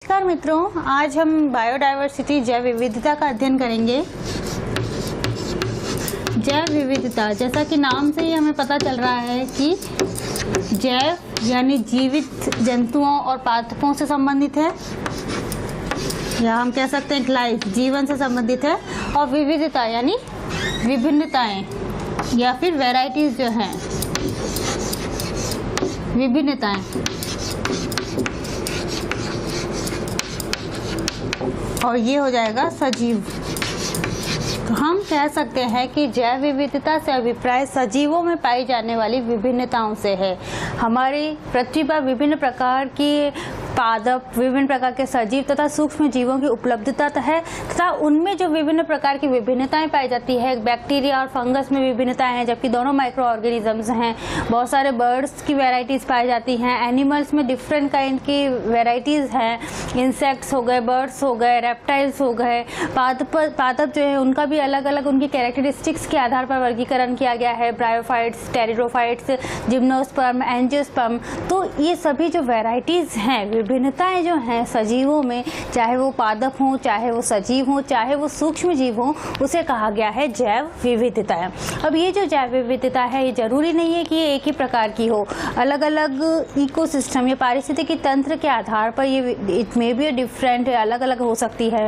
नमस्कार मित्रों, आज हम बायोडायवर्सिटी जैव विविधता का अध्ययन करेंगे। जैव विविधता, जैसा कि नाम से ही हमें पता चल रहा है कि जैव यानी जीवित जंतुओं और पादपों से संबंधित है, या हम कह सकते हैं लाइफ, जीवन से संबंधित है। और विविधता यानी विभिन्नताएं या फिर वैरायटीज जो हैं, विभिन्नताएं। और ये हो जाएगा सजीव। तो हम कह सकते हैं कि जैव विविधता से अभिप्राय सजीवों में पाई जाने वाली विभिन्नताओं से है। हमारी पृथ्वी पर विभिन्न प्रकार की पादप, विभिन्न प्रकार के सजीव तथा सूक्ष्म जीवों की उपलब्धता है तथा उनमें जो विभिन्न प्रकार की विभिन्नताएं पाई जाती है। बैक्टीरिया और फंगस में विभिन्नताएं हैं, जबकि दोनों माइक्रो ऑर्गेनिजम्स हैं। बहुत सारे बर्ड्स की वैरायटीज पाई जाती हैं। एनिमल्स में डिफरेंट काइंड की वैरायटीज हैं। इंसेक्ट्स हो गए, बर्ड्स हो गए, रेप्टाइल्स हो गए। पादप जो है उनका भी अलग अलग उनकी कैरेक्टरिस्टिक्स के आधार पर वर्गीकरण किया गया है। Bryophytes, pteridophytes, gymnosperm, angiosperm. तो ये सभी जो वैरायटीज हैं, विभिन्नताएं जो हैं सजीवों में, चाहे वो पादप हों, चाहे वो सजीव हों, चाहे वो सूक्ष्म जीव हों, उसे कहा गया है जैव विविधता। अब ये जो जैव विविधता है, ये जरूरी नहीं है कि ये एक ही प्रकार की हो। अलग अलग इकोसिस्टम या पारिस्थितिकी तंत्र के आधार पर ये इट मे बी डिफरेंट, अलग अलग हो सकती है।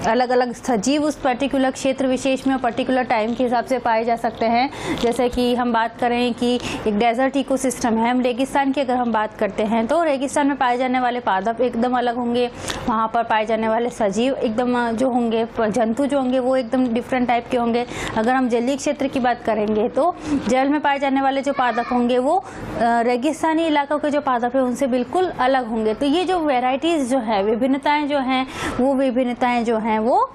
अलग अलग सजीव उस पर्टिकुलर क्षेत्र विशेष में पर्टिकुलर टाइम के हिसाब से पाए जा सकते हैं। जैसे कि हम बात करें कि एक डेजर्ट इकोसिस्टम है, हम रेगिस्तान की अगर हम बात करते हैं तो रेगिस्तान में पाए जाने वाले पादप एकदम अलग होंगे। वहाँ पर पाए जाने वाले सजीव एकदम जो होंगे, जंतु जो होंगे वो एकदम डिफरेंट टाइप के होंगे। अगर हम जलीय क्षेत्र की बात करेंगे तो जल में पाए जाने वाले जो पादप होंगे वो रेगिस्तानी इलाकों के जो पादप है उनसे बिल्कुल अलग होंगे। तो ये जो वेराइटीज जो है, विभिन्नताएं जो हैं, वो विभिन्नताएं जो हैं वो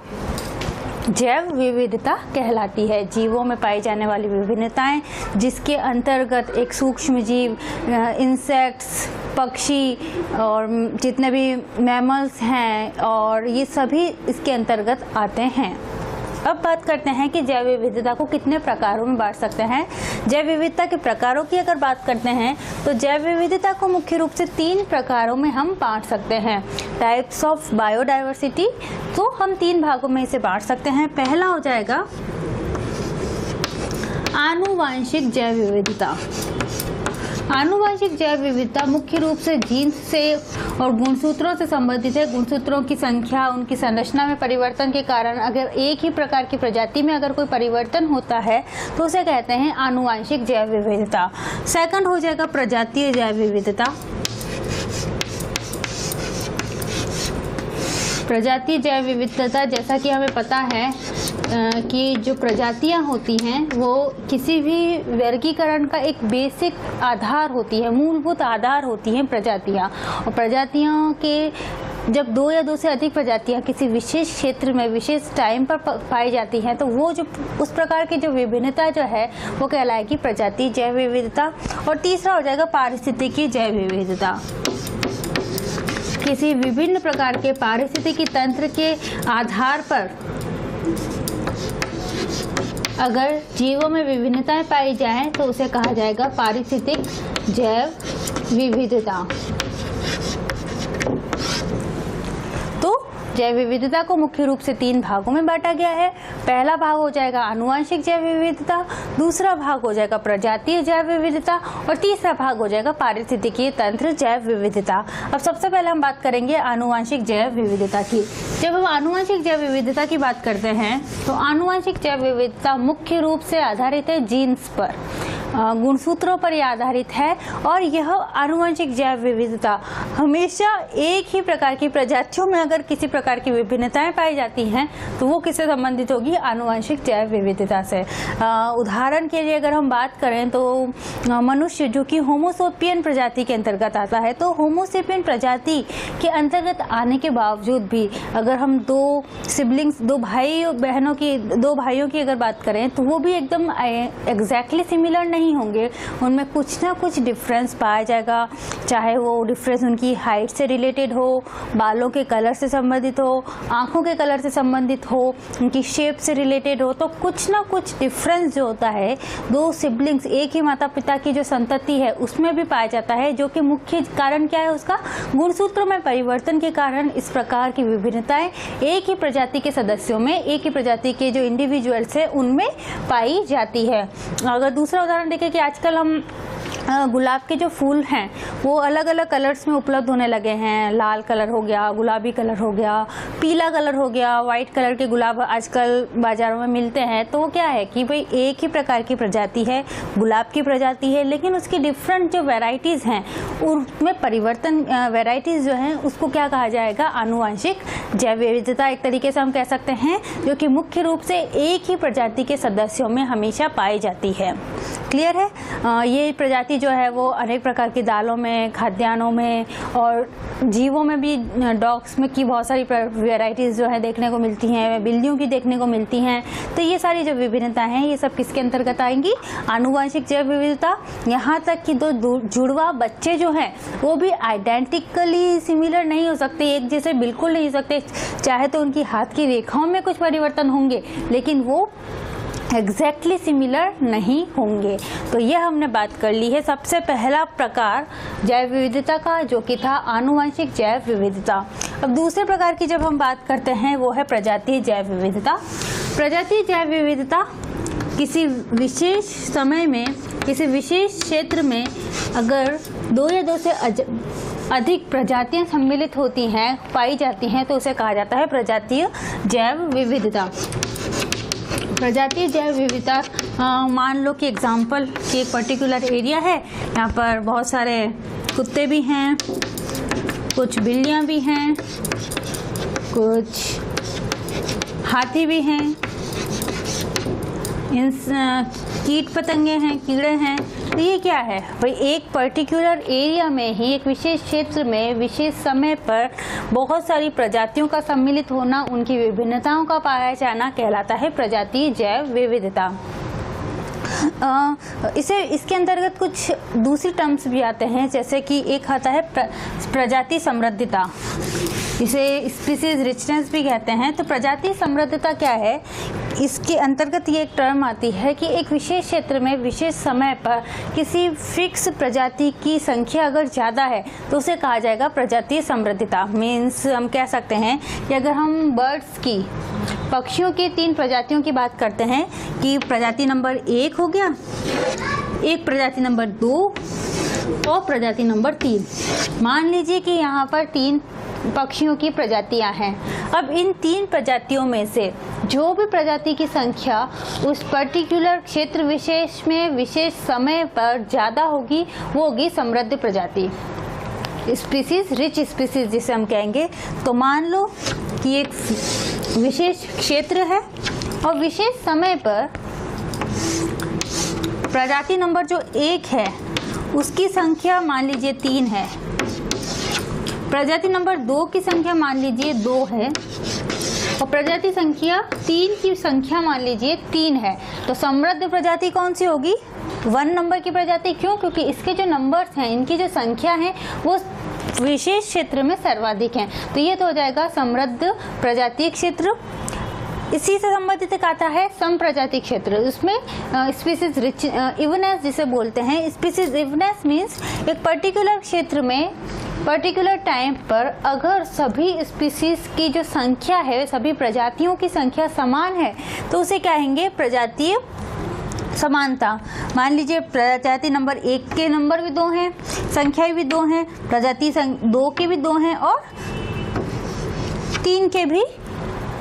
जैव विविधता कहलाती है। जीवों में पाई जाने वाली विभिन्नताएं, जिसके अंतर्गत एक सूक्ष्म जीव, इंसेक्ट्स, पक्षी और जितने भी मैमल्स हैं, और ये सभी इसके अंतर्गत आते हैं। अब बात करते हैं कि जैव विविधता को कितने प्रकारों में बांट सकते हैं। जैव विविधता के प्रकारों की अगर बात करते हैं तो जैव विविधता को मुख्य रूप से 3 प्रकारों में हम बांट सकते हैं। टाइप्स ऑफ बायोडायवर्सिटी, तो हम 3 भागों में इसे बांट सकते हैं। पहला हो जाएगा आनुवांशिक जैव विविधता। आनुवांशिक जैव विविधता मुख्य रूप से जीन्स से और गुणसूत्रों से संबंधित है। गुणसूत्रों की संख्या, उनकी संरचना में परिवर्तन के कारण अगर एक ही प्रकार की प्रजाति में अगर कोई परिवर्तन होता है तो उसे कहते हैं आनुवांशिक जैव विविधता। सेकंड हो जाएगा प्रजातीय जैव विविधता। प्रजातीय जैव विविधता, जैसा कि हमें पता है कि जो प्रजातियां होती हैं वो किसी भी वर्गीकरण का एक बेसिक आधार होती है, मूलभूत आधार होती हैं प्रजातियां। और प्रजातियों के जब 2 या 2 से अधिक प्रजातियां किसी विशेष क्षेत्र में विशेष टाइम पर पाई जाती हैं तो वो जो उस प्रकार की जो विभिन्नता जो है वो कहलाएगी प्रजातीय जैव विविधता। और तीसरा हो जाएगा पारिस्थितिकी जैव विविधता। किसी विभिन्न प्रकार के पारिस्थितिकी तंत्र के आधार पर अगर जीवों में विभिन्नताएं पाई जाएं तो उसे कहा जाएगा पारिस्थितिक जैव विविधता। तो जैव विविधता को मुख्य रूप से 3 भागों में बांटा गया है। पहला भाग हो जाएगा आनुवांशिक जैव विविधता, दूसरा भाग हो जाएगा प्रजातीय जैव विविधता और तीसरा भाग हो जाएगा पारिस्थितिकीय तंत्र जैव विविधता। अब सबसे पहले हम बात करेंगे आनुवांशिक जैव विविधता की। जब हम आनुवांशिक जैव विविधता की बात करते हैं तो आनुवांशिक जैव विविधता मुख्य रूप से आधारित है जीन्स पर, गुणसूत्रों पर यह आधारित है। और यह आनुवंशिक जैव विविधता हमेशा एक ही प्रकार की प्रजातियों में अगर किसी प्रकार की विभिन्नताएं पाई जाती हैं तो वो किससे संबंधित होगी? आनुवंशिक जैव विविधता से। उदाहरण के लिए अगर हम बात करें तो मनुष्य जो कि होमोसेपियन प्रजाति के अंतर्गत आता है, तो होमोसेपियन प्रजाति के अंतर्गत आने के बावजूद भी अगर हम 2 सिबलिंग्स, 2 भाई बहनों की, 2 भाइयों की अगर बात करें तो वो भी एकदम एग्जैक्टली सिमिलर नहीं नहीं होंगे, उनमें कुछ ना कुछ डिफरेंस पाया जाएगा, चाहे वो डिफरेंस उनकी हाइट से रिलेटेड हो, बालों के कलर से संबंधित हो, आँखों के कलर से संबंधित हो, उनकी शेप से रिलेटेड हो। तो कुछ ना कुछ डिफरेंस जो होता है दो सिबलिंग्स, एक ही माता पिता की जो संतति है उसमें भी पाया जाता है, जो कि मुख्य कारण क्या है उसका, गुणसूत्रों में परिवर्तन के कारण इस प्रकार की विभिन्नताएं एक ही प्रजाति के सदस्यों में, एक ही प्रजाति के जो इंडिविजुअल्स है उनमें पाई जाती है। अगर दूसरा उदाहरण देखें कि आजकल हम गुलाब के जो फूल हैं वो अलग अलग कलर्स में उपलब्ध होने लगे हैं, लाल कलर हो गया, गुलाबी कलर हो गया, पीला कलर हो गया, वाइट कलर के गुलाब आजकल बाज़ारों में मिलते हैं। तो वो क्या है कि भाई एक ही प्रकार की प्रजाति है, गुलाब की प्रजाति है, लेकिन उसकी डिफरेंट जो वेराइटीज़ हैं उनमें परिवर्तन, वेराइटीज़ जो हैं उसको क्या कहा जाएगा, आनुवंशिक जैव विविधता एक तरीके से हम कह सकते हैं, जो कि मुख्य रूप से एक ही प्रजाति के सदस्यों में हमेशा पाई जाती है। क्लियर है? ये प्रजाति जो है वो अनेक प्रकार की दालों में, खाद्यान्नों में और जीवों में भी, डॉग्स में की बहुत सारी वैरायटीज़ जो है देखने को मिलती हैं, बिल्लियों की देखने को मिलती हैं। तो ये सारी जो विभिन्नता हैं ये सब किसके अंतर्गत आएंगी, आनुवंशिक जैव विविधता। यहाँ तक कि दो जुड़वा बच्चे जो हैं वो भी आइडेंटिकली सिमिलर नहीं हो सकते, एक जैसे बिल्कुल नहीं हो सकते, चाहे तो उनकी हाथ की रेखाओं में कुछ परिवर्तन होंगे लेकिन वो एग्जैक्टली सिमिलर नहीं होंगे। तो यह हमने बात कर ली है सबसे पहला प्रकार जैव विविधता का, जो कि था आनुवंशिक जैव विविधता। अब दूसरे प्रकार की जब हम बात करते हैं वो है प्रजातीय जैव विविधता। प्रजातीय जैव विविधता किसी विशेष समय में, किसी विशेष क्षेत्र में अगर दो या दो से अधिक प्रजातियां सम्मिलित होती हैं, पाई जाती हैं, तो उसे कहा जाता है प्रजातीय जैव विविधता। प्रजातीय जैव विविधता मान लो कि एग्जाम्पल कि एक पर्टिकुलर एरिया है, यहाँ पर बहुत सारे कुत्ते भी हैं, कुछ बिल्लियाँ भी हैं, कुछ हाथी भी हैं, कीट पतंगे हैं, कीड़े हैं। तो ये क्या है भाई, एक पर्टिकुलर एरिया में ही, एक विशेष क्षेत्र में विशेष समय पर बहुत सारी प्रजातियों का सम्मिलित होना, उनकी विभिन्नताओं का पाया जाना कहलाता है प्रजातीय जैव विविधता। इसके अंतर्गत कुछ दूसरी टर्म्स भी आते हैं, जैसे कि एक आता है प्रजाति समृद्धता, इसे स्पीसीज रिचनेस भी कहते हैं। तो प्रजाति समृद्धता क्या है, इसके अंतर्गत ये एक टर्म आती है कि एक विशेष क्षेत्र में विशेष समय पर किसी फिक्स प्रजाति की संख्या अगर ज़्यादा है तो उसे कहा जाएगा प्रजातीय समृद्धता। मीन्स हम कह सकते हैं कि अगर हम बर्ड्स की, पक्षियों की 3 प्रजातियों की बात करते हैं कि प्रजाति नंबर 1 हो गया, एक प्रजाति नंबर 2 और प्रजाति नंबर 3। मान लीजिए कि यहाँ पर 3 पक्षियों की प्रजातियां हैं। अब इन 3 प्रजातियों में से जो भी प्रजाति की संख्या उस पर्टिकुलर क्षेत्र विशेष में विशेष समय पर ज़्यादा होगी वो होगी समृद्ध प्रजाति, स्पीसीज, रिच स्पीसीज जिसे हम कहेंगे। तो मान लो कि एक विशेष क्षेत्र है और विशेष समय पर प्रजाति नंबर जो 1 है उसकी संख्या मान लीजिए 3 है, प्रजाति नंबर 2 की संख्या मान लीजिए 2 है और प्रजाति संख्या 3 की संख्या मान लीजिए 3 है। तो समृद्ध प्रजाति कौन सी होगी, 1 नंबर की प्रजाति। क्यों? क्योंकि इसके जो नंबर्स हैं, इनकी जो संख्या है वो विशेष क्षेत्र में सर्वाधिक हैं। तो ये तो हो जाएगा समृद्ध प्रजातीय क्षेत्र। इसी से संबंधित एक आता है सम प्रजाति क्षेत्र, उसमें स्पीसीज रिच इवनेस जिसे बोलते हैं। स्पीसीज इवनेस मीन्स एक पर्टिकुलर क्षेत्र में पर्टिकुलर टाइम पर अगर सभी स्पीसीज की जो संख्या है, सभी प्रजातियों की संख्या समान है तो उसे कहेंगे प्रजातीय समानता। मान लीजिए प्रजाति नंबर 1 के नंबर भी 2 हैं, संख्याएं भी 2 हैं, प्रजाति 2 के भी 2 हैं और 3 के भी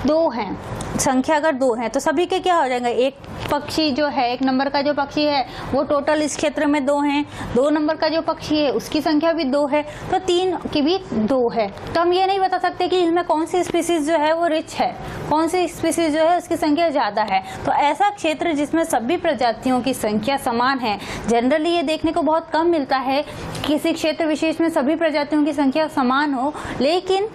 2 हैं। संख्या अगर 2 है तो सभी के क्या हो जाएंगे, एक पक्षी जो है, 1 नंबर का जो पक्षी है वो टोटल इस क्षेत्र में 2 हैं, 2 नंबर का जो पक्षी है उसकी संख्या भी 2 है, तो 3 की भी 2 है। तो हम ये नहीं बता सकते कि इसमें कौन सी स्पीसीज जो है वो रिच है, कौन सी स्पीसीज जो है उसकी संख्या ज़्यादा है। तो ऐसा क्षेत्र जिसमें सभी प्रजातियों की संख्या समान है, जनरली ये देखने को बहुत कम मिलता है किसी क्षेत्र विशेष में सभी प्रजातियों की संख्या समान हो, लेकिन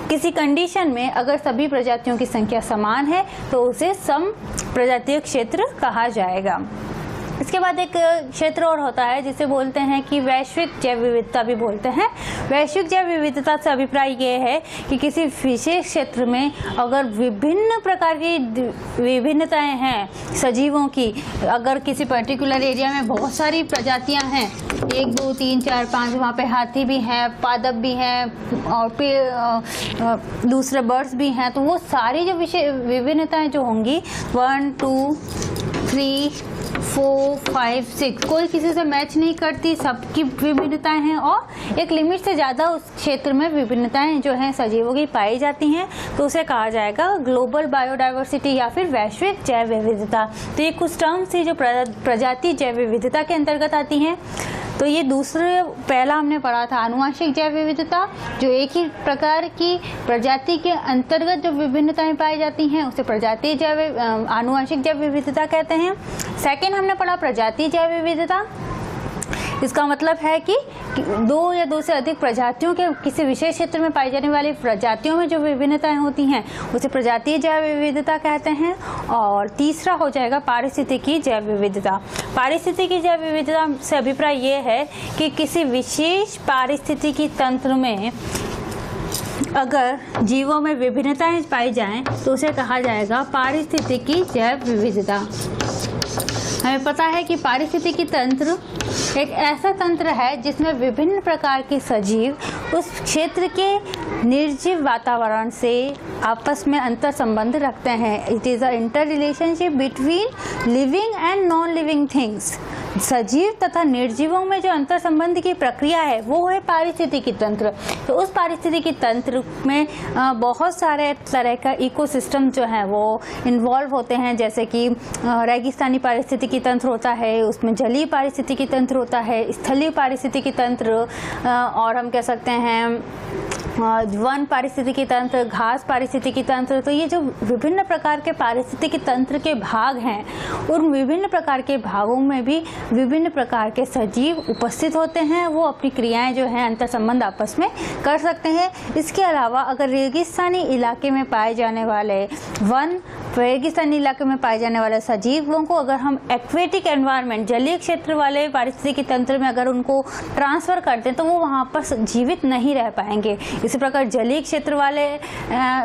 किसी कंडीशन में अगर सभी प्रजातियों की संख्या समान है तो उसे सम प्रजातीय क्षेत्र कहा जाएगा। इसके बाद एक क्षेत्र और होता है जिसे बोलते हैं कि वैश्विक जैव विविधता भी बोलते हैं। वैश्विक जैव विविधता से अभिप्राय ये है कि किसी विशेष क्षेत्र में अगर विभिन्न प्रकार की विभिन्नताएं हैं सजीवों की, अगर किसी पर्टिकुलर एरिया में बहुत सारी प्रजातियां हैं, 1 2 3 4 5, वहाँ पे हाथी भी हैं, पादप भी हैं और दूसरे बर्ड्स भी हैं, तो वो सारी जो विभिन्नताएं जो होंगी 1 2 3 4 5 6 कोई किसी से मैच नहीं करती, सबकी विभिन्नताएं हैं और एक लिमिट से ज़्यादा उस क्षेत्र में विभिन्नताएं जो हैं सजीवों की पाई जाती हैं, तो उसे कहा जाएगा ग्लोबल बायोडाइवर्सिटी या फिर वैश्विक जैव विविधता। तो ये कुछ टर्म्स थी जो प्रजाति जैव विविधता के अंतर्गत आती हैं। तो ये दूसरे, पहला हमने पढ़ा था आनुवांशिक जैव विविधता, जो एक ही प्रकार की प्रजाति के अंतर्गत जो विभिन्नताएं पाई जाती हैं उसे प्रजाति जैव आनुवांशिक जैव विविधता कहते हैं। सेकंड हमने पढ़ा प्रजाति जैव विविधता। इसका मतलब है कि 2 या 2 से अधिक प्रजातियों के किसी विशेष क्षेत्र में पाई जाने वाली प्रजातियों में जो विभिन्नताएं होती हैं उसे प्रजातीय जैव विविधता कहते हैं। और तीसरा हो जाएगा पारिस्थितिकी जैव विविधता। पारिस्थितिकी जैव विविधता से अभिप्राय ये है कि किसी विशेष पारिस्थितिकी तंत्र में अगर जीवों में विभिन्नताएं पाई जाएं तो उसे कहा जाएगा पारिस्थितिकी जैव विविधता। हमें पता है कि पारिस्थितिकी तंत्र एक ऐसा तंत्र है जिसमें विभिन्न प्रकार के सजीव उस क्षेत्र के निर्जीव वातावरण से आपस में अंतर संबंध रखते हैं। It is a inter relationship between living and non living things. सजीव तथा निर्जीवों में जो अंतर संबंध की प्रक्रिया है वो है पारिस्थितिकी तंत्र। तो उस पारिस्थितिकी तंत्र में बहुत सारे तरह का इकोसिस्टम जो है वो इन्वॉल्व होते हैं, जैसे कि रेगिस्तानी पारिस्थितिकी तंत्र होता है, उसमें जलीय पारिस्थितिकी तंत्र होता है, स्थलीय पारिस्थितिकी तंत्र, और हम कह सकते हैं वन पारिस्थितिकी तंत्र, घास पारिस्थितिकी तंत्र। तो ये जो विभिन्न प्रकार के पारिस्थितिकी तंत्र के भाग हैं, उन विभिन्न प्रकार के भागों में भी विभिन्न प्रकार के सजीव उपस्थित होते हैं। वो अपनी क्रियाएं जो हैं अंतर संबंध आपस में कर सकते हैं। इसके अलावा अगर रेगिस्तानी इलाके में पाए जाने वाले रेगिस्तानी इलाके में पाए जाने वाले सजीवों को अगर हम एक्वेटिक एनवायरनमेंट, जलीय क्षेत्र वाले पारिस्थितिकी तंत्र में अगर उनको ट्रांसफ़र करते हैं तो वो वहाँ पर जीवित नहीं रह पाएंगे। इसी प्रकार जलीय क्षेत्र वाले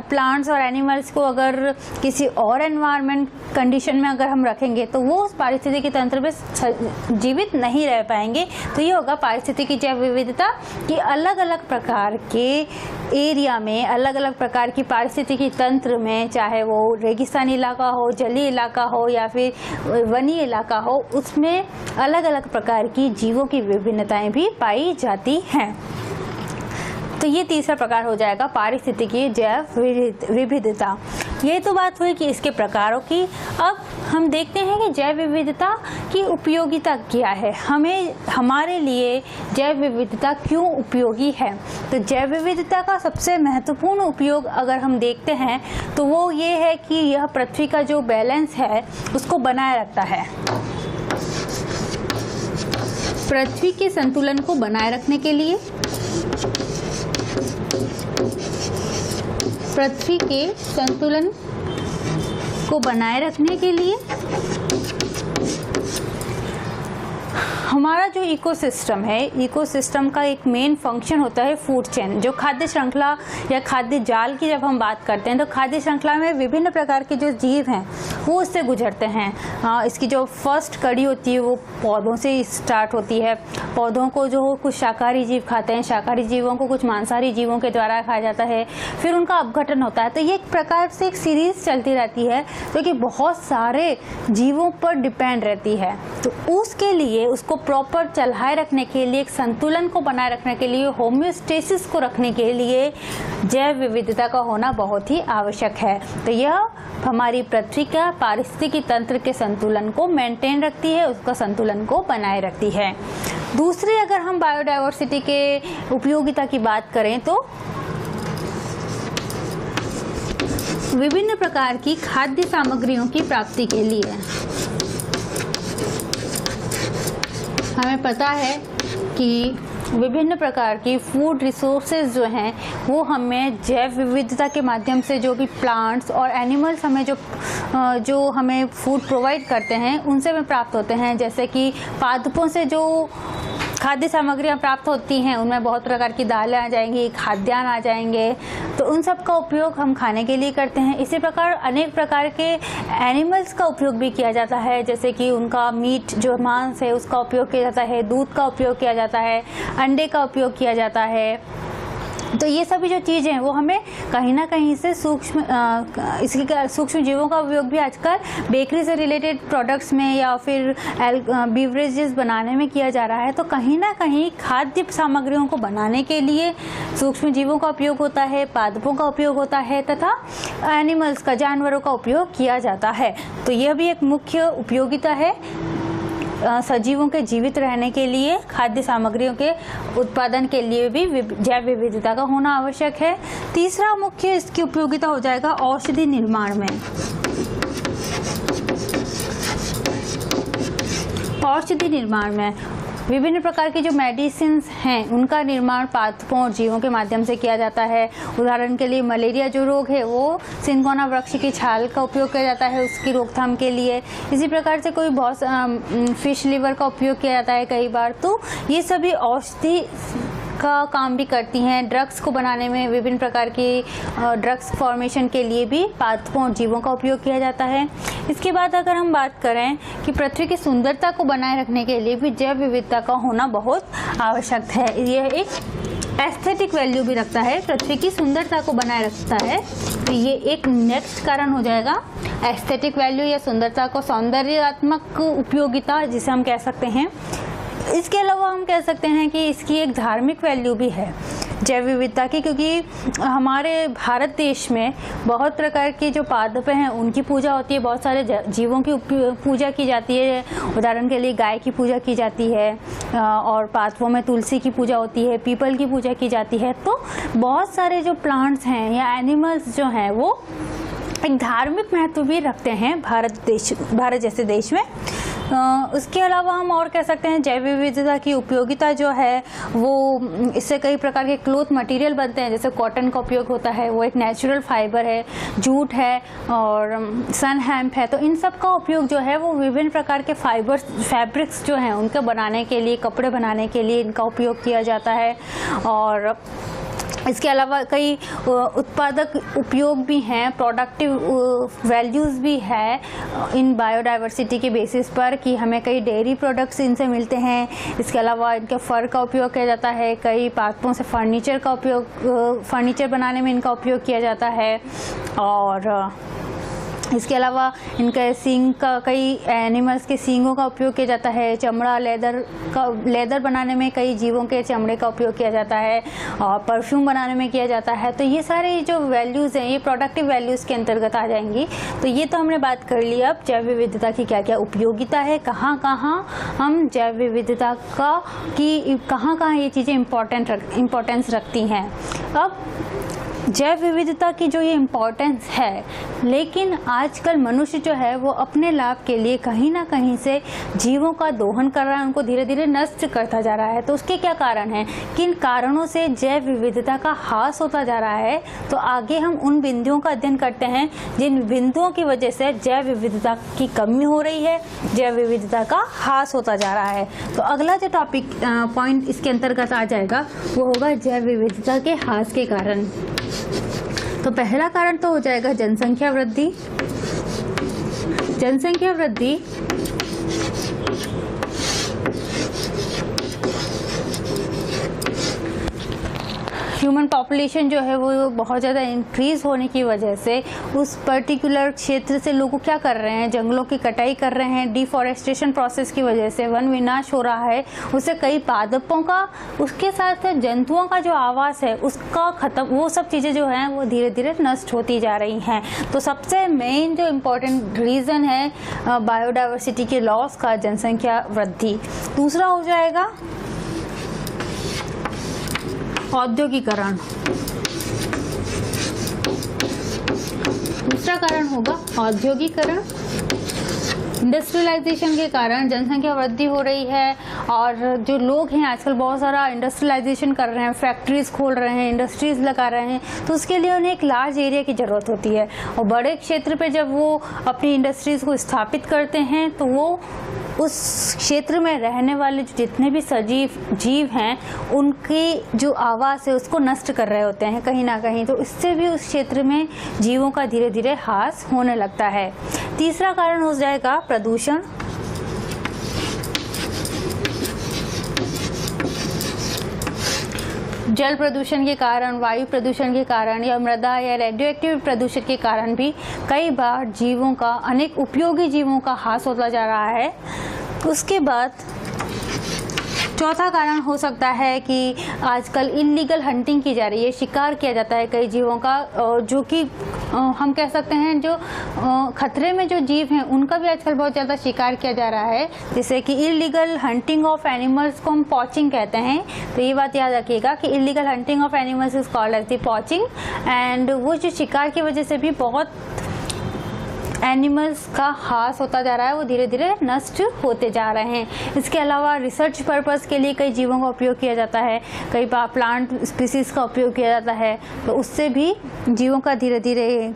प्लांट्स और एनिमल्स को अगर किसी और एनवायरनमेंट कंडीशन में अगर हम रखेंगे तो वो उस पारिस्थितिकी तंत्र में जीवित नहीं रह पाएंगे। तो ये होगा पारिस्थितिकी जैव विविधता कि अलग अलग प्रकार के एरिया में, अलग अलग प्रकार की पारिस्थितिकी तंत्र में, चाहे वो रेगिस्तानी इलाका हो, जलीय इलाका हो या फिर वनीय इलाका हो, उसमें अलग अलग प्रकार की जीवों की विभिन्नताएं भी पाई जाती हैं। तो ये तीसरा प्रकार हो जाएगा पारिस्थितिकी जैव विविधता। ये तो बात हुई कि इसके प्रकारों की। अब हम देखते हैं कि जैव विविधता की उपयोगिता क्या है, हमारे लिए जैव विविधता क्यों उपयोगी है। तो जैव विविधता का सबसे महत्वपूर्ण उपयोग अगर हम देखते हैं तो वो ये है कि यह पृथ्वी का जो बैलेंस है उसको बनाए रखता है। पृथ्वी के संतुलन को बनाए रखने के लिए, पृथ्वी के संतुलन को बनाए रखने के लिए हमारा जो इकोसिस्टम है, इकोसिस्टम का एक मेन फंक्शन होता है फूड चेन। जो खाद्य श्रृंखला या खाद्य जाल की जब हम बात करते हैं तो खाद्य श्रृंखला में विभिन्न प्रकार के जो जीव हैं वो उससे गुजरते हैं। इसकी जो फर्स्ट कड़ी होती है वो पौधों से स्टार्ट होती है। पौधों को जो कुछ शाकाहारी जीव खाते हैं, शाकाहारी जीवों को कुछ मांसाहारी जीवों के द्वारा खाया जाता है, फिर उनका अपघटन होता है। तो ये एक प्रकार से एक सीरीज चलती रहती है जो कि बहुत सारे जीवों पर डिपेंड रहती है। तो उसके लिए, उसको प्रॉपर चलाए रखने के लिए, एक संतुलन को बनाए रखने के लिए, होम्योस्टेसिस को रखने के लिए जैव विविधता का होना बहुत ही आवश्यक है। तो यह हमारी पृथ्वी का पारिस्थितिकी तंत्र के संतुलन को मेंटेन रखती है, उसका संतुलन को बनाए रखती है। दूसरी, अगर हम बायोडाइवर्सिटी के उपयोगिता की बात करें तो विभिन्न प्रकार की खाद्य सामग्रियों की प्राप्ति के लिए हमें पता है कि विभिन्न प्रकार की फूड रिसोर्सेज जो हैं वो हमें जैव विविधता के माध्यम से, जो भी प्लांट्स और एनिमल्स हमें जो हमें फूड प्रोवाइड करते हैं उनसे हमें प्राप्त होते हैं। जैसे कि पादपों से जो खाद्य सामग्रियाँ प्राप्त होती हैं उनमें बहुत प्रकार की दालें आ जाएंगी, खाद्यान्न आ जाएंगे, तो उन सब का उपयोग हम खाने के लिए करते हैं। इसी प्रकार अनेक प्रकार के एनिमल्स का उपयोग भी किया जाता है, जैसे कि उनका मीट जो मांस है उसका उपयोग किया जाता है, दूध का उपयोग किया जाता है, अंडे का उपयोग किया जाता है। तो ये सभी जो चीज़ें हैं वो हमें कहीं ना कहीं से सूक्ष्म जीवों का उपयोग भी आजकल बेकरी से रिलेटेड प्रोडक्ट्स में या फिर बीवरेजेस बनाने में किया जा रहा है। तो कहीं ना कहीं खाद्य सामग्रियों को बनाने के लिए सूक्ष्म जीवों का उपयोग होता है, पादपों का उपयोग होता है तथा एनिमल्स का, जानवरों का उपयोग किया जाता है। तो यह भी एक मुख्य उपयोगिता है सजीवों के जीवित रहने के लिए। खाद्य सामग्रियों के उत्पादन के लिए भी जैव विविधता का होना आवश्यक है। तीसरा मुख्य इसकी उपयोगिता हो जाएगा औषधि निर्माण में। औषधि निर्माण में विभिन्न प्रकार की जो मेडिसिन्स हैं उनका निर्माण पादपों और जीवों के माध्यम से किया जाता है। उदाहरण के लिए मलेरिया जो रोग है वो सिनकोना वृक्ष की छाल का उपयोग किया जाता है उसकी रोकथाम के लिए। इसी प्रकार से कोई बहुत फिश लिवर का उपयोग किया जाता है कई बार। तो ये सभी औषधि का काम भी करती हैं। ड्रग्स को बनाने में विभिन्न प्रकार की ड्रग्स फॉर्मेशन के लिए भी पादपों और जीवों का उपयोग किया जाता है। इसके बाद अगर हम बात करें कि पृथ्वी की सुंदरता को बनाए रखने के लिए भी जैव विविधता का होना बहुत आवश्यक है। यह एक एस्थेटिक वैल्यू भी रखता है, पृथ्वी की सुंदरता को बनाए रखता है। तो ये एक नेक्स्ट कारण हो जाएगा एस्थेटिक वैल्यू या सुंदरता को, सौंदर्यात्मक उपयोगिता जिसे हम कह सकते हैं। इसके अलावा हम कह सकते हैं कि इसकी एक धार्मिक वैल्यू भी है जैव विविधता की, क्योंकि हमारे भारत देश में बहुत प्रकार की जो पादप हैं उनकी पूजा होती है, बहुत सारे जीवों की पूजा की जाती है। उदाहरण के लिए गाय की पूजा की जाती है और पादपों में तुलसी की पूजा होती है, पीपल की पूजा की जाती है। तो बहुत सारे जो प्लांट्स हैं या एनिमल्स जो हैं वो एक धार्मिक महत्व भी रखते हैं भारत जैसे देश में। उसके अलावा हम और कह सकते हैं जैव विविधता की उपयोगिता जो है वो इससे कई प्रकार के क्लोथ मटेरियल बनते हैं। जैसे कॉटन का उपयोग होता है, वो एक नेचुरल फाइबर है, जूट है और सन हेम्प है। तो इन सब का उपयोग जो है वो विभिन्न प्रकार के फैब्रिक्स जो हैं उनके बनाने के लिए, कपड़े बनाने के लिए इनका उपयोग किया जाता है। और इसके अलावा कई उत्पादक उपयोग भी हैं, प्रोडक्टिव वैल्यूज़ भी है इन बायोडाइवर्सिटी के बेसिस पर कि हमें कई डेयरी प्रोडक्ट्स इनसे मिलते हैं। इसके अलावा इनके फर का उपयोग किया जाता है, कई पादपों से फर्नीचर बनाने में इनका उपयोग किया जाता है। और इसके अलावा इनके सींग का, कई एनिमल्स के सींगों का उपयोग किया जाता है। चमड़ा, लेदर बनाने में कई जीवों के चमड़े का उपयोग किया जाता है और परफ्यूम बनाने में किया जाता है। तो ये सारे जो वैल्यूज़ हैं ये प्रोडक्टिव वैल्यूज़ के अंतर्गत आ जाएंगी। तो ये तो हमने बात कर ली। अब जैव विविधता की क्या क्या उपयोगिता है, कहाँ कहाँ हम जैव विविधता कहाँ ये चीज़ें इम्पोर्टेंस रखती हैं। अब जैव विविधता की जो ये इम्पोर्टेंस है, लेकिन आजकल मनुष्य जो है वो अपने लाभ के लिए कहीं ना कहीं से जीवों का दोहन कर रहा है, उनको धीरे धीरे नष्ट करता जा रहा है। तो उसके क्या कारण हैं, किन कारणों से जैव विविधता का ह्रास होता जा रहा है। तो आगे हम उन बिंदुओं का अध्ययन करते हैं जिन बिंदुओं की वजह से जैव विविधता की कमी हो रही है, जैव विविधता का ह्रास होता जा रहा है। तो अगला जो टॉपिक पॉइंट इसके अंतर्गत आ जाएगा वो होगा जैव विविधता के ह्रास के कारण। तो पहला कारण तो हो जाएगा जनसंख्या वृद्धि। जनसंख्या वृद्धि ह्यूमन पॉपुलेशन जो है वो बहुत ज़्यादा इंक्रीज़ होने की वजह से उस पर्टिकुलर क्षेत्र से लोग क्या कर रहे हैं, जंगलों की कटाई कर रहे हैं। डिफॉरेस्टेशन प्रोसेस की वजह से वन विनाश हो रहा है, उससे कई पादपों का, उसके साथ जंतुओं का जो आवास है उसका खत्म, वो सब चीज़ें जो हैं वो धीरे धीरे नष्ट होती जा रही हैं। तो सबसे मेन जो इम्पोर्टेंट रीज़न है बायोडाइवर्सिटी के लॉस का जनसंख्या वृद्धि। दूसरा हो जाएगा औद्योगिकरण। दूसरा कारण होगा औद्योगिकरण। इंडस्ट्रियलाइजेशन के कारण जनसंख्या वृद्धि हो रही है और जो लोग हैं आजकल बहुत सारा इंडस्ट्रियलाइजेशन कर रहे हैं, फैक्ट्रीज खोल रहे हैं, इंडस्ट्रीज लगा रहे हैं, तो उसके लिए उन्हें एक लार्ज एरिया की ज़रूरत होती है। और बड़े क्षेत्र पे जब वो अपनी इंडस्ट्रीज़ को स्थापित करते हैं तो वो उस क्षेत्र में रहने वाले जितने भी सजीव जीव हैं उनकी जो आवास है उसको नष्ट कर रहे होते हैं कहीं ना कहीं, तो इससे भी उस क्षेत्र में जीवों का धीरे धीरे ह्रास होने लगता है। तीसरा कारण हो जाएगा प्रदूषण। जल प्रदूषण के कारण, वायु प्रदूषण के कारण या मृदा या रेडियो एक्टिव प्रदूषण के कारण भी कई बार जीवों का, अनेक उपयोगी जीवों का ह्रास होता जा रहा है। उसके बाद चौथा कारण हो सकता है कि आजकल इल्लीगल हंटिंग की जा रही है, शिकार किया जाता है कई जीवों का, जो कि हम कह सकते हैं जो खतरे में जो जीव हैं उनका भी आजकल बहुत ज़्यादा शिकार किया जा रहा है, जैसे कि इल्लीगल हंटिंग ऑफ एनिमल्स को हम पॉचिंग कहते हैं। तो ये बात याद रखिएगा कि illegal hunting of animals is called as the poaching, and वो जो शिकार की वजह से भी बहुत एनिमल्स का ह्रास होता जा रहा है, वो धीरे धीरे नष्ट होते जा रहे हैं। इसके अलावा रिसर्च पर्पस के लिए कई जीवों का उपयोग किया जाता है, कई बार प्लांट स्पीसीज का उपयोग किया जाता है, तो उससे भी जीवों का धीरे धीरे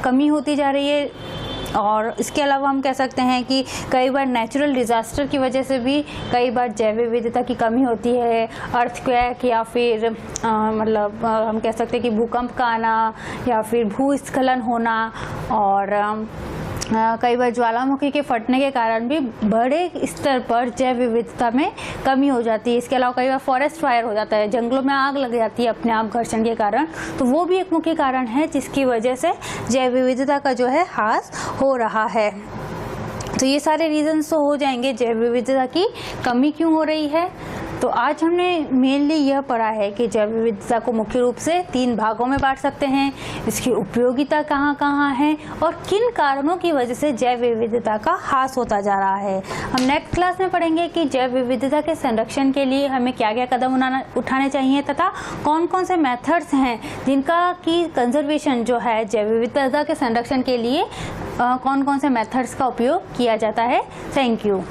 कमी होती जा रही है। और इसके अलावा हम कह सकते हैं कि कई बार नेचुरल डिज़ास्टर की वजह से भी कई बार जैव विविधता की कमी होती है, अर्थक्वेक या फिर मतलब हम कह सकते हैं कि भूकंप का आना या फिर भूस्खलन होना, और कई बार ज्वालामुखी के फटने के कारण भी बड़े स्तर पर जैव विविधता में कमी हो जाती है। इसके अलावा कई बार फॉरेस्ट फायर हो जाता है, जंगलों में आग लग जाती है अपने आप घर्षण के कारण, तो वो भी एक मुख्य कारण है जिसकी वजह से जैव विविधता का जो है ह्रास हो रहा है। तो ये सारे रीजंस तो हो जाएंगे जैव विविधता की कमी क्यों हो रही है। तो आज हमने मेनली यह पढ़ा है कि जैव विविधता को मुख्य रूप से 3 भागों में बांट सकते हैं, इसकी उपयोगिता कहाँ कहाँ है और किन कारणों की वजह से जैव विविधता का ह्रास होता जा रहा है। हम नेक्स्ट क्लास में पढ़ेंगे कि जैव विविधता के संरक्षण के लिए हमें क्या क्या कदम उठाने चाहिए तथा कौन कौन से मेथड्स हैं जिनका की कंजर्वेशन जो है जैव विविधता के संरक्षण के लिए कौन कौन से मेथड्स का उपयोग किया जाता है। Thank you.